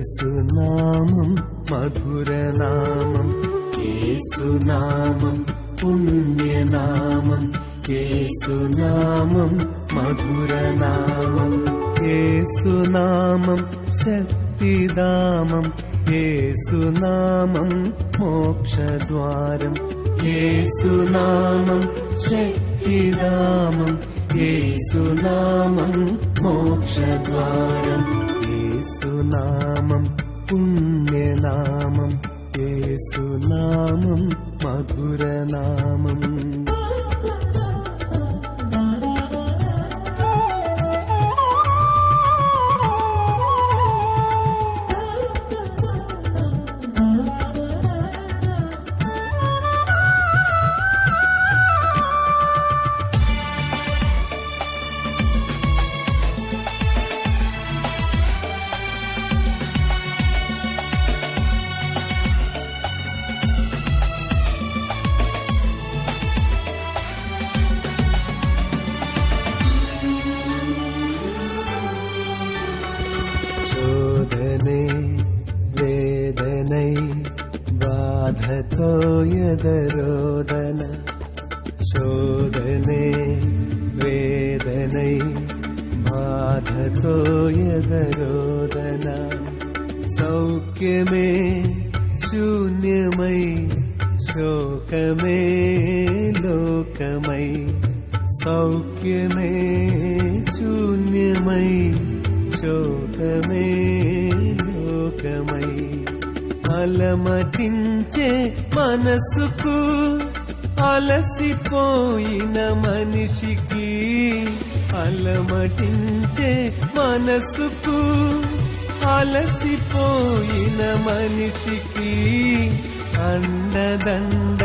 യേസുനാമം മധുരനാമം, യേസുനാമം പുണ്യനാമം, യേസുനാമം മധുരനാമം, യേസുനാമം ശക്തിദാമം, യേസുനാമം മോക്ഷദ്വാരം, യേസുനാമം ശക്തിദാമം, യേസുനാമം മോക്ഷദ്വാരം, യേസുനാമം പുണ്യനാമം, യേസുനാമം മധുരനാമം. വേദനൈ ബാധതോയതരോദന, ശോധനേ വേദനൈ ബാധതോയതരോദന, സൗഖ്യമേ ശൂന്യമൈ ശോകമേ ലോകമൈ, സൗഖ്യമേ ശൂന്യമൈ శోకమే లోకమై, అలమటించే మనసుకు అలసిపోయిన మనిషికి, అలమటించే మనసుకు అలసిపోయిన మనిషికి, అండదండ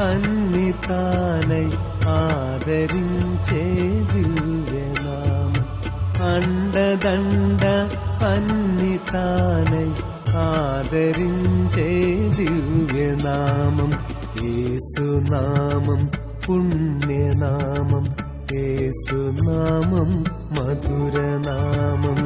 అన్ని తానై ఆదరించే దివ్యనామం, అండదండ అన్ని తానై ఆదరించే దివ్యనామం, యేసునామం పుణ్యనామం, యేసునామం మధురనామం.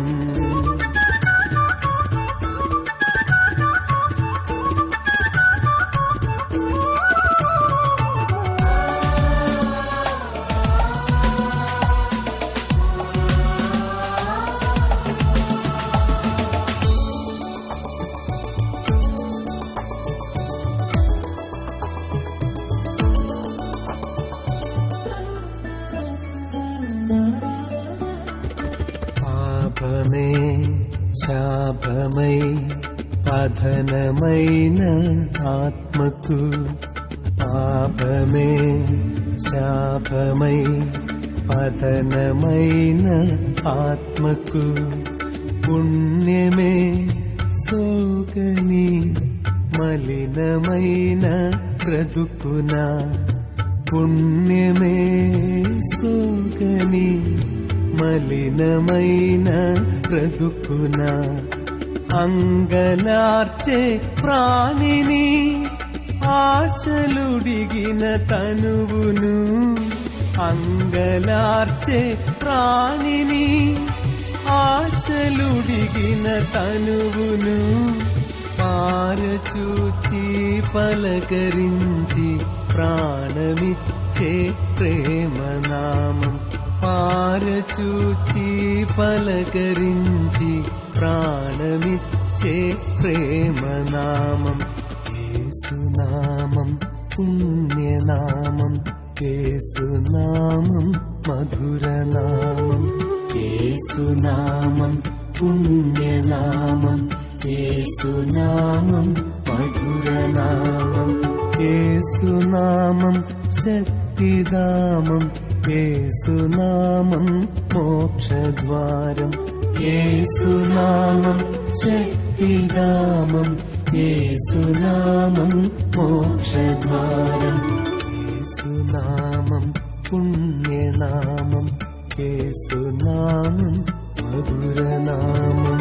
పాపమే శాపమై పతనమైన ఆత్మకు, పాపమే శాపమై పతనమైన ఆత్మకు, పుణ్యమే సోకని మలినమైన బ్రతుకున, పుణ్యమే సోకని మలినమైన బ్రతుకున, అంగలార్చే ప్రాణిని ఆశలుడిగిన తనువును, అంగలార్చే ప్రాణిని ఆశలుడిగిన తనువును, పారచూచి పలకరించి ప్రాణమిచ్చే ప్రేమనామం, పారచూచి పలకరించి ప్రాణమిచ్చే ప్రేమనామం, యేసునామం పుణ్యనామం, యేసునామం మధురనామం, యేసునామం పుణ్యనామం, యేసునామం మధురనామం, యేసునామం శక్తిదామం, యేసునామం మోక్షద్వారం, యేసునామం శక్తిదామం, యేసునామం మోక్షద్వారం, యేసునామం పుణ్యనామం, యేసునామం మధురనామం.